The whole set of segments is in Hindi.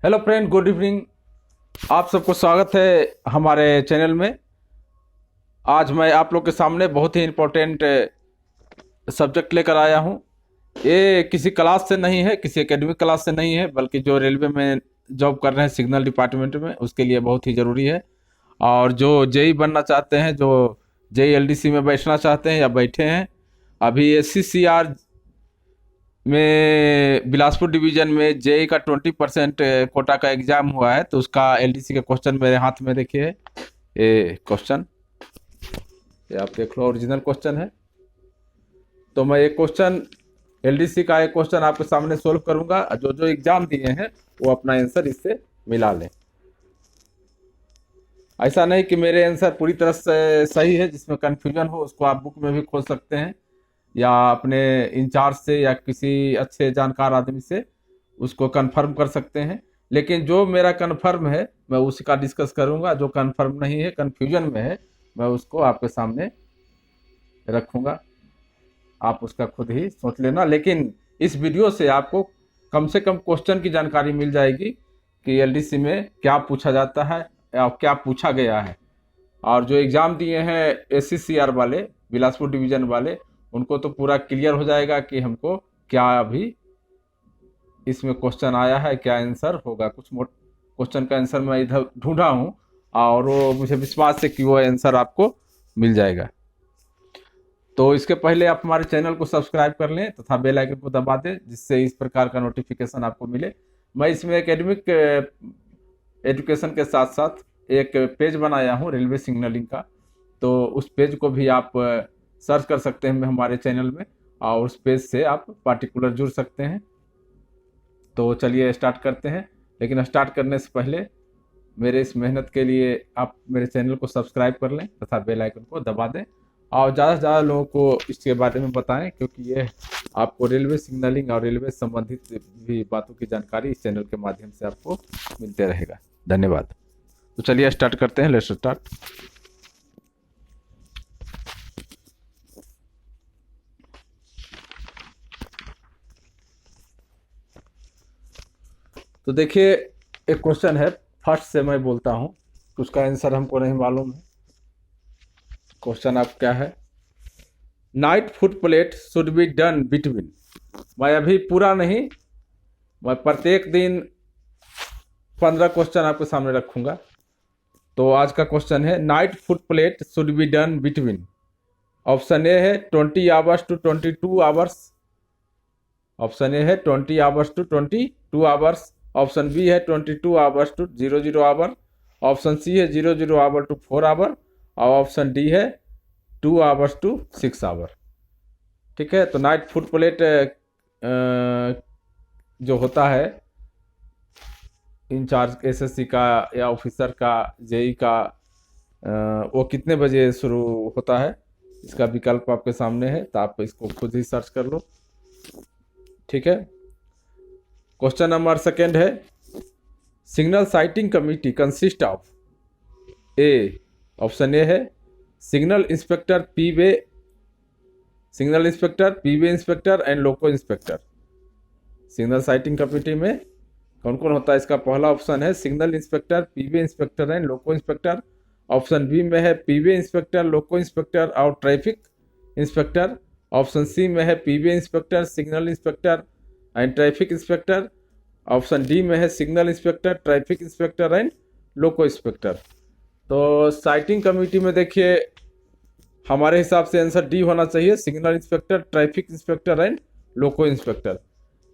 Hello friend, good evening. आप सबको स्वागत है हमारे चैनल में। आज मैं आप लोग के सामने बहुत ही इम्पोर्टेंट सब्जेक्ट लेकर आया हूँ। ये किसी क्लास से नहीं है, किसी एकेडमिक क्लास से नहीं है, बल्कि जो रेलवे में जॉब कर रहे हैं सिग्नल डिपार्टमेंट में, उसके लिए बहुत ही ज़रूरी है। और जो जेई बनना चाहते हैं, जो जेई एलडीसी में बैठना चाहते हैं या बैठे हैं, अभी एससीसीआर में बिलासपुर डिवीजन में जेई का 20% कोटा का एग्जाम हुआ है, तो उसका एलडीसी का क्वेश्चन मेरे हाथ में देखिए। ये क्वेश्चन, ये आप देख लो, ओरिजिनल क्वेश्चन है। तो मैं एक क्वेश्चन एलडीसी का एक क्वेश्चन आपके सामने सोल्व करूंगा। जो जो एग्जाम दिए हैं वो अपना आंसर इससे मिला लें। ऐसा नहीं कि मेरे आंसर पूरी तरह से सही है, जिसमें कंफ्यूजन हो उसको आप बुक में भी खोज सकते हैं, या अपने इंचार्ज से या किसी अच्छे जानकार आदमी से उसको कंफर्म कर सकते हैं। लेकिन जो मेरा कंफर्म है मैं उसी का डिस्कस करूंगा। जो कंफर्म नहीं है, कंफ्यूजन में है, मैं उसको आपके सामने रखूंगा। आप उसका खुद ही सोच लेना। लेकिन इस वीडियो से आपको कम से कम क्वेश्चन की जानकारी मिल जाएगी कि एलडीसी में क्या पूछा जाता है या क्या पूछा गया है। और जो एग्ज़ाम दिए हैं एससीसीआर वाले, बिलासपुर डिवीज़न वाले, उनको तो पूरा क्लियर हो जाएगा कि हमको क्या अभी इसमें क्वेश्चन आया है, क्या आंसर होगा। कुछ क्वेश्चन का आंसर मैं इधर ढूंढा हूँ और वो मुझे विश्वास है कि वो आंसर आपको मिल जाएगा। तो इसके पहले आप हमारे चैनल को सब्सक्राइब कर लें तथा बेल आइकन को दबा दें, जिससे इस प्रकार का नोटिफिकेशन आपको मिले। मैं इसमें एकेडमिक एजुकेशन के साथ साथ एक पेज बनाया हूँ रेलवे सिग्नलिंग का, तो उस पेज को भी आप सर्च कर सकते हैं हमारे चैनल में, और उस पेज से आप पार्टिकुलर जुड़ सकते हैं। तो चलिए स्टार्ट करते हैं। लेकिन स्टार्ट करने से पहले मेरे इस मेहनत के लिए आप मेरे चैनल को सब्सक्राइब कर लें तथा बेल आइकन को दबा दें, और ज़्यादा से ज़्यादा लोगों को इसके बारे में बताएं, क्योंकि ये आपको रेलवे सिग्नलिंग और रेलवे संबंधित भी बातों की जानकारी इस चैनल के माध्यम से आपको मिलते रहेगा। धन्यवाद। तो चलिए स्टार्ट करते हैं। Let's start. तो देखिए, एक क्वेश्चन है, फर्स्ट से मैं बोलता हूँ, उसका आंसर हमको नहीं मालूम है। क्वेश्चन आप क्या है? Night foot plate should be done between. मैं अभी पूरा नहीं, मैं प्रत्येक दिन 15 क्वेश्चन आपके सामने रखूंगा। तो आज का क्वेश्चन है, night foot plate should be done between. Option A है 20 hours to 22 hours. Option A है 20 hours to 22 hours. Option B है 22 hours to 00 hour. Option C है 00 आवर टू 4 आवर। और ऑप्शन डी है 2 आवर्स टू 6 आवर। ठीक है। तो नाइट फुट प्लेट जो होता है इंचार्ज एसएससी का या ऑफिसर का, जेई का, वो कितने बजे शुरू होता है, इसका विकल्प आपके सामने है, तो आप इसको खुद ही सर्च कर लो। ठीक है। क्वेश्चन नंबर सेकेंड है, signal sighting committee consist of A. Option A है signal inspector, P way signal inspector, P way inspector and loco inspector. Signal sighting committee में कौन कौन होता है? इसका पहला ऑप्शन है signal inspector, P way inspector and loco inspector. Option B में है पी-वे इंस्पेक्टर, लोको इंस्पेक्टर और ट्रैफिक इंस्पेक्टर। ऑप्शन सी में है P way inspector, signal inspector and traffic inspector. Option D में है signal inspector, traffic inspector and loco inspector. तो साइटिंग कमेटी में देखिए, हमारे हिसाब से आंसर डी होना चाहिए, signal inspector, traffic inspector and loco inspector.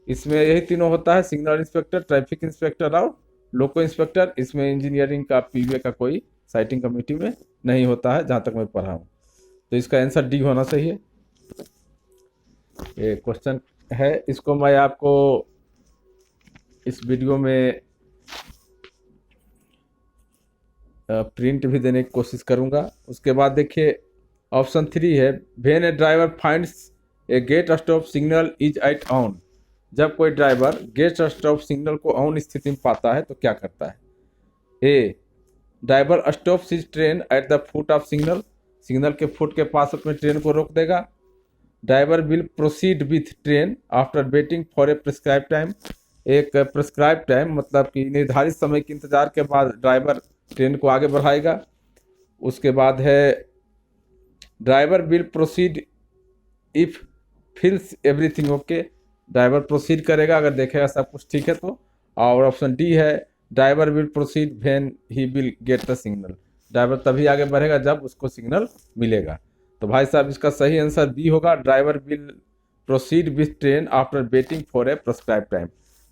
इसमें यही तीनों होता है, सिग्नल इंस्पेक्टर, ट्रैफिक इंस्पेक्टर और लोको इंस्पेक्टर। इसमें इंजीनियरिंग का, पीवे का कोई साइटिंग कमेटी में नहीं होता है, जहाँ तक मैं पढ़ा हूँ। तो इसका आंसर डी होना चाहिए। ये क्वेश्चन है, इसको मैं आपको इस वीडियो में प्रिंट भी देने की कोशिश करूंगा। उसके बाद देखिए, ऑप्शन 3 है, when a driver finds a gate stop signal is at on. जब कोई ड्राइवर गेट स्टॉप सिग्नल को ऑन स्थिति में पाता है तो क्या करता है? A, driver stop his train at the foot of signal. Signal के फुट के पास अपने ट्रेन को रोक देगा। Driver will proceed with train after waiting for a prescribe time. एक प्रिस्क्राइब टाइम, मतलब कि निर्धारित समय के इंतजार के बाद ड्राइवर ट्रेन को आगे बढ़ाएगा। उसके बाद है driver will proceed if feels everything okay, driver proceed करेगा अगर देखेगा सब कुछ ठीक है तो। और ऑप्शन डी है driver will proceed when he will get the signal, driver तभी आगे बढ़ेगा जब उसको सिग्नल मिलेगा। तो भाई साहब इसका सही आंसर बी होगा, driver will proceed with train after waiting for a prescribe time.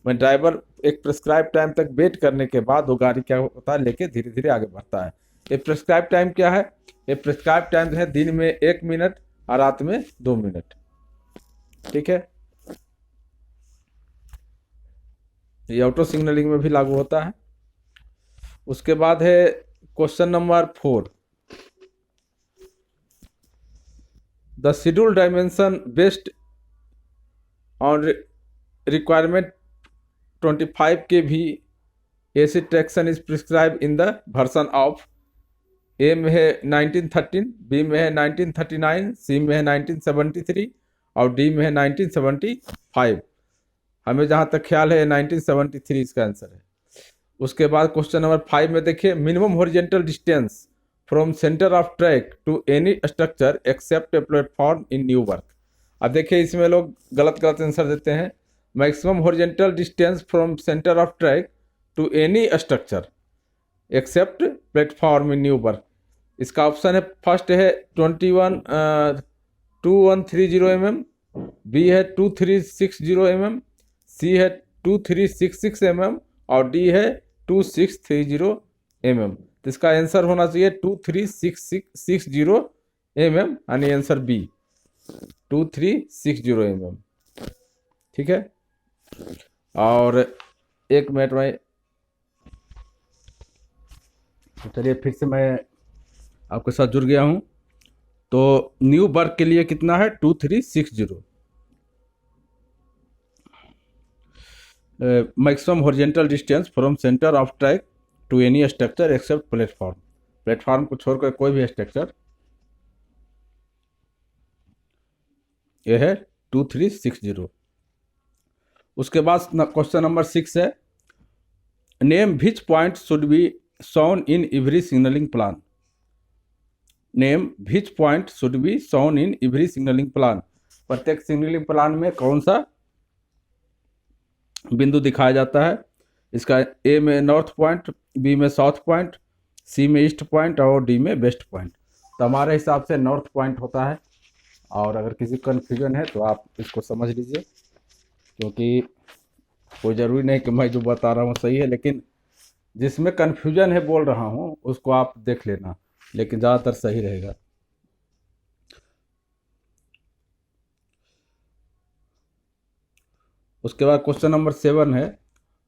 मैं ड्राइवर एक प्रिस्क्राइब टाइम तक वेट करने के बाद वो गाड़ी क्या होता है लेके धीरे धीरे आगे बढ़ता है। ये प्रिस्क्राइब टाइम क्या है? ये प्रिस्क्राइब टाइम है दिन में 1 मिनट और रात में 2 मिनट। ठीक है, ये ऑटो सिग्नलिंग में भी लागू होता है। उसके बाद है question number 4, the schedule dimension based on requirement 25 kV AC traction is prescribe in the version of, A में है 1913, बी में है 1939, सी में है 1973 और डी में है 1975। हमें जहाँ तक ख्याल है 1973 इसका आंसर है। उसके बाद क्वेश्चन नंबर 5 में देखिए, minimum horizontal distance from centre of track to any structure except a platform in new work. अब देखिए इसमें लोग गलत गलत आंसर देते हैं। Maximum horizontal distance from centre of track to any structure except platform in new work, इसका ऑप्शन है फर्स्ट है 2130 mm, बी है 2360 mm, सी है 2366 mm और डी है 2630 mm। तो इसका आंसर होना चाहिए 2360 mm, यानी आंसर बी 2360 mm। ठीक है, और एक मिनट में चलिए फिर से मैं आपके साथ जुड़ गया हूं। तो न्यू वर्क के लिए कितना है 2360, maximum horizontal distance from centre of track to any structure except platform, platform को छोड़कर कोई भी स्ट्रक्चर, यह है 2360। उसके बाद क्वेश्चन नंबर 6 है, name which point should be shown in every signaling plan, name which point should be shown in every signaling plan, प्रत्येक सिग्नलिंग प्लान में कौन सा बिंदु दिखाया जाता है। इसका ए में नॉर्थ पॉइंट, बी में साउथ पॉइंट, सी में ईस्ट पॉइंट और डी में वेस्ट पॉइंट। तो हमारे हिसाब से नॉर्थ पॉइंट होता है, और अगर किसी कन्फ्यूजन है तो आप इसको समझ लीजिए, क्योंकि कोई ज़रूरी नहीं कि मैं जो बता रहा हूँ सही है, लेकिन जिसमें कन्फ्यूजन है बोल रहा हूँ उसको आप देख लेना, लेकिन ज़्यादातर सही रहेगा। उसके बाद क्वेश्चन नंबर 7 है,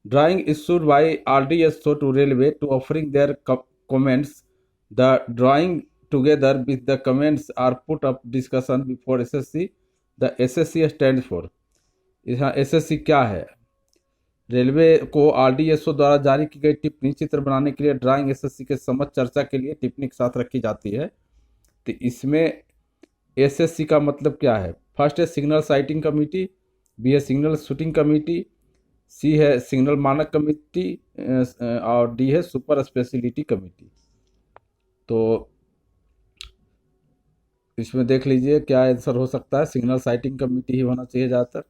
drawing issued by RDSO to railway to offering their comments, the drawing together with the comments are put up discussion before SSC, the SSC stand for. यहाँ SSC क्या है? रेलवे को RDSO द्वारा जारी की गई टिप्पणी चित्र बनाने के लिए ड्राइंग SSC के समक्ष चर्चा के लिए टिप्पणी के साथ रखी जाती है। तो इसमें SSC का मतलब क्या है? फर्स्ट है सिग्नल साइटिंग कमेटी, बी है सिग्नल शूटिंग कमेटी, सी है सिग्नल मानक कमेटी और डी है सुपर स्पेशलिटी कमेटी। तो इसमें देख लीजिए क्या आंसर हो सकता है, सिग्नल साइटिंग कमेटी ही होना चाहिए ज़्यादातर।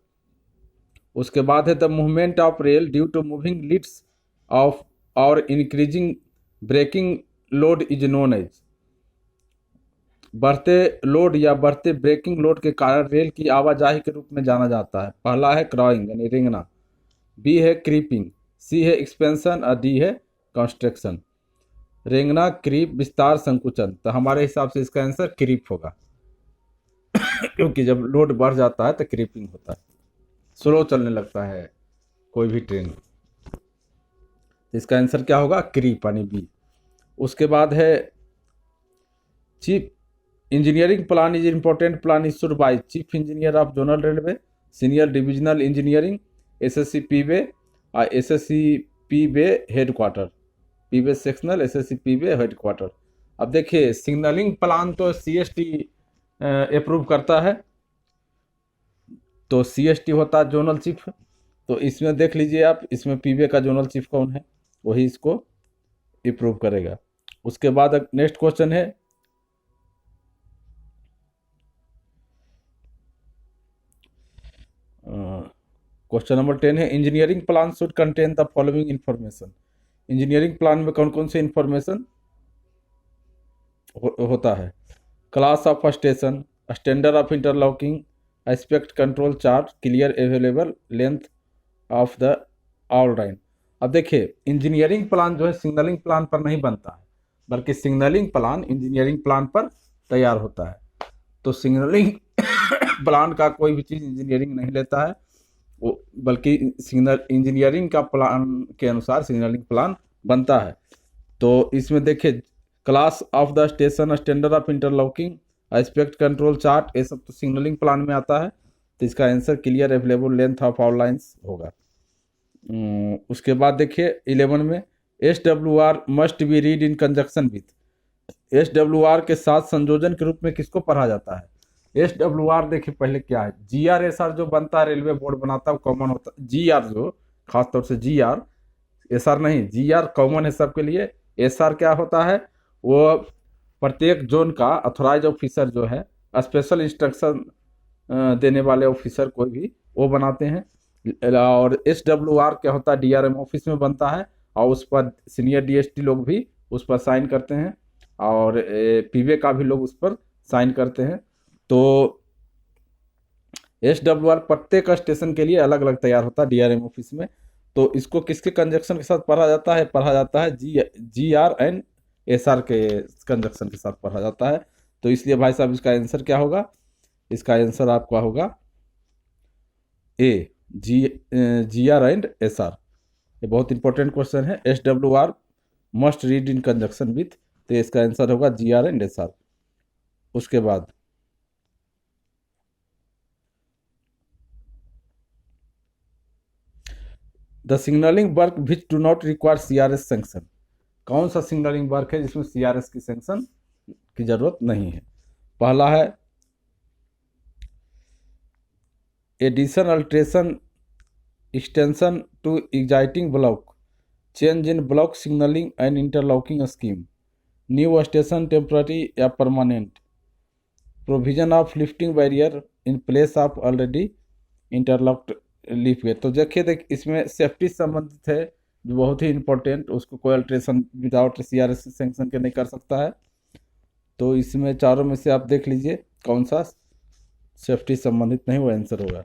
उसके बाद है the movement of rail due to moving leads of और increasing braking load is known as, बढ़ते लोड या बढ़ते ब्रेकिंग लोड के कारण रेल की आवाजाही के रूप में जाना जाता है। पहला है क्रॉइंग यानी रेंगना, बी है क्रीपिंग, सी है एक्सपेंशन और डी है कंस्ट्रक्शन। रेंगना, क्रीप, विस्तार, संकुचन। तो हमारे हिसाब से इसका आंसर क्रीप होगा क्योंकि जब लोड बढ़ जाता है तो क्रीपिंग होता है, स्लो चलने लगता है कोई भी ट्रेन। इसका आंसर क्या होगा? क्रीप यानी बी। उसके बाद है chief engineering plan is important plan issued by chief engineer of zonal railway, senior divisional engineering, SSC P way और SSC P way headquarter, P way sectional, SSC P way headquarter. अब देखिए सिग्नलिंग प्लान तो CST अप्रूव करता है, तो CST होता है जोनल चीफ। तो इसमें देख लीजिए आप, इसमें पीबीए का जोनल चीफ कौन है, वही इसको अप्रूव करेगा। उसके बाद नेक्स्ट क्वेश्चन है क्वेश्चन नंबर 10 है, engineering plan should contain the following information. Engineering plan में कौन कौन सी इंफॉर्मेशन होता है? Class of station, standard of interlocking, aspect control chart, clear available, length of the all line. अब देखिए, इंजीनियरिंग प्लान जो है सिग्नलिंग प्लान पर नहीं बनता है, बल्कि सिग्नलिंग प्लान इंजीनियरिंग प्लान पर तैयार होता है। तो सिग्नलिंग प्लान का कोई भी चीज़ इंजीनियरिंग नहीं लेता है, वो बल्कि सिग्नल इंजीनियरिंग का प्लान के अनुसार सिग्नलिंग प्लान बनता है। तो इसमें देखिए, class of the station, standard of interlocking, aspect control chart, ये सब तो सिग्नलिंग प्लान में आता है। तो इसका answer clear available length of all lines होगा। उसके बाद देखिए 11 में, SWR must be read in conjunction with. SWR के साथ संयोजन के रूप में किसको पढ़ा जाता है? SWR देखिए पहले क्या है, GR SR जो बनता है, रेलवे बोर्ड बनाता है, कॉमन होता है। GR जो खासतौर से GR, SR नहीं, GR कॉमन है सबके लिए। SR क्या होता है, वो प्रत्येक जोन का अथोराइज ऑफिसर जो है, स्पेशल इंस्ट्रक्शन देने वाले ऑफिसर कोई भी वो बनाते हैं। और SWR क्या होता है, DRM ऑफिस में बनता है, और उस पर सीनियर DST लोग भी उस पर साइन करते हैं, और पीवे का भी लोग उस पर साइन करते हैं। तो SWR प्रत्येक स्टेशन के लिए अलग अलग तैयार होता है DRM ऑफिस में। तो इसको किसके कंजक्शन के साथ पढ़ा जाता है? पढ़ा जाता है GR एंड SR के कंजक्शन के साथ पढ़ा जाता है। तो इसलिए भाई साहब इसका आंसर क्या होगा? इसका आंसर आपका होगा ए, GR एंड SR। ये बहुत इंपॉर्टेंट क्वेश्चन है। SWR must read in conjunction with, तो इसका आंसर होगा GR एंड SR। उसके बाद the signalling work which do not require CRS sanction. कौन सा सिग्नलिंग वर्क है जिसमें CRS की सेंक्शन की जरूरत नहीं है? पहला है addition, alteration, extension to exciting block, change in block signalling and interlocking scheme, new station temporary या permanent, provision of lifting barrier in place of already interlocked lift gate. तो देख इसमें सेफ्टी संबंधित है जो बहुत ही इंपॉर्टेंट, उसको कोई अल्ट्रेशन विदाउट CRS सेंक्शन के नहीं कर सकता है। तो इसमें चारों में से आप देख लीजिए कौन सा सेफ्टी संबंधित नहीं, वो आंसर होगा।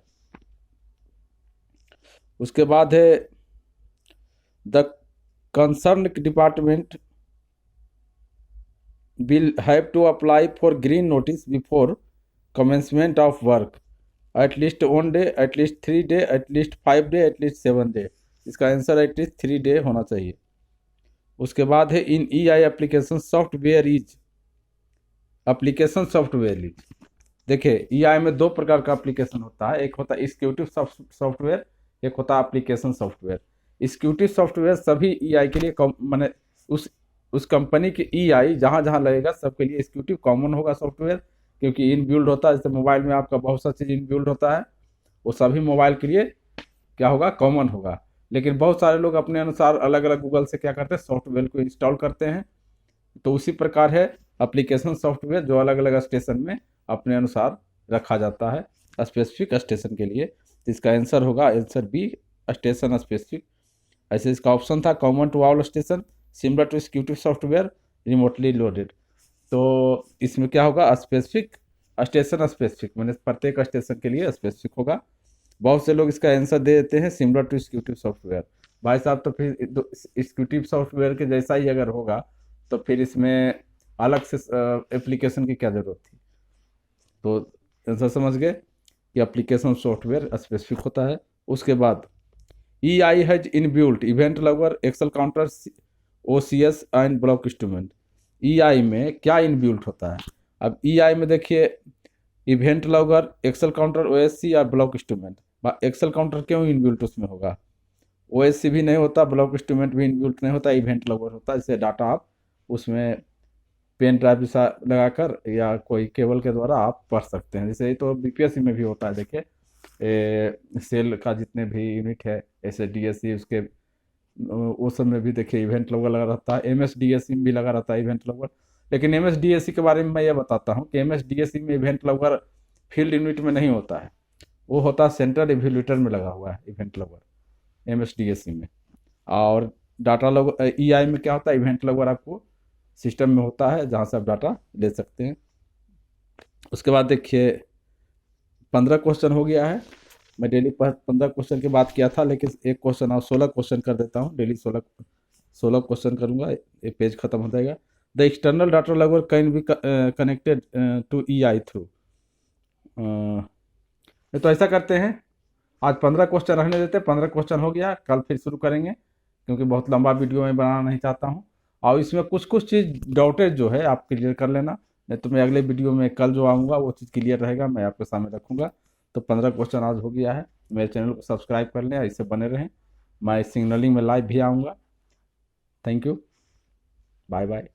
उसके बाद है the concern department will have to apply for green notice before commencement of work, at least 1 day, at least 3 day, at least 5 day, at least 7 day। इसका आंसर एट लीस्ट 3 डे होना चाहिए। उसके बाद है इन EI application software is, application software is. देखिए EI में दो प्रकार का एप्लीकेशन होता है, एक होता है एग्जीक्यूटिव सॉफ्टवेयर, एक होता है एप्लीकेशन सॉफ्टवेयर। एग्जीक्यूटिव सॉफ्टवेयर सभी EI के लिए माने उस कंपनी के EI जहाँ जहाँ लगेगा सबके लिए एग्जीक्यूटिव कॉमन होगा सॉफ्टवेयर, क्योंकि इनबिल्ड होता है। जैसे मोबाइल में आपका बहुत सा चीज़ इनबिल्ड होता है, वो सभी मोबाइल के लिए क्या होगा, कॉमन होगा। लेकिन बहुत सारे लोग अपने अनुसार अलग अलग गूगल से क्या करते हैं, सॉफ्टवेयर को इंस्टॉल करते हैं। तो उसी प्रकार है एप्लीकेशन सॉफ्टवेयर, जो अलग अलग स्टेशन में अपने अनुसार रखा जाता है स्पेसिफिक स्टेशन के लिए। तो इसका आंसर होगा आंसर बी, स्टेशन स्पेसिफिक। ऐसे इसका ऑप्शन था common to all station, similar to executive software, remotely loaded. तो इसमें क्या होगा, स्पेसिफिक, स्टेशन स्पेसिफिक, मैंने प्रत्येक स्टेशन के लिए स्पेसिफिक होगा। बहुत से लोग इसका आंसर दे देते हैं सिमिलर टू एग्जीक्यूटिव सॉफ्टवेयर। भाई साहब तो फिर एग्जीक्यूटिव सॉफ्टवेयर के जैसा ही अगर होगा तो फिर इसमें अलग से एप्लीकेशन की क्या जरूरत थी? तो आंसर समझ गए कि एप्लीकेशन सॉफ्टवेयर स्पेसिफिक होता है। उसके बाद EI has inbuilt event logger, axle counter, OCS and block instrument. EI में क्या इनबिल्ट होता है? अब EI में देखिए event logger, axle counter, OSC और ब्लॉक इंस्ट्रूमेंट। एक्सेल काउंटर क्यों इनबिल्ट उसमें होगा? OSC भी नहीं होता, ब्लॉक इंस्ट्रूमेंट भी इनबिल्ट नहीं होता, इवेंट लॉगर होता है। इससे डाटा आप उसमें पेन ड्राइव लगाकर या कोई केबल के द्वारा आप पढ़ सकते हैं। जैसे तो BPSC में भी होता है, देखिए सेल का जितने भी यूनिट है, SSDSC उसके वो सब में भी देखिए इवेंट लॉगर लगा रहता है। MSDSC में भी लगा रहता है इवेंट लॉगर। लेकिन MSDSC के बारे में मैं ये बताता हूँ कि MSDSC में इवेंट लॉगर फील्ड यूनिट में नहीं होता है, वो होता है सेंट्रल इवेल्यूटर में लगा हुआ है इवेंट लॉगर MSDSC में। और डाटा लॉग EI में क्या होता है, इवेंट लॉगर आपको सिस्टम में होता है जहाँ से आप डाटा ले सकते हैं। उसके बाद देखिए 15 क्वेश्चन हो गया है। मैं डेली 15 क्वेश्चन की बात किया था, लेकिन एक क्वेश्चन और 16 क्वेश्चन कर देता हूँ। डेली 16 क्वेश्चन करूँगा, ये पेज खत्म हो जाएगा। The external data logger can be connected to EI through. तो ऐसा करते हैं, आज 15 क्वेश्चन रहने देते हैं। 15 क्वेश्चन हो गया, कल फिर शुरू करेंगे, क्योंकि बहुत लंबा वीडियो मैं बनाना नहीं चाहता हूँ। और इसमें कुछ कुछ चीज़ डाउटेड जो है आप क्लियर कर लेना, नहीं तो मैं अगले वीडियो में कल जो आऊँगा वो चीज़ क्लियर रहेगा, मैं आपके सामने रखूँगा। तो 15 क्वेश्चन आज हो गया है। मेरे चैनल को सब्सक्राइब कर लें, इससे बने रहें। मैं सिग्नलिंग में लाइव भी आऊँगा। Thank you, bye bye.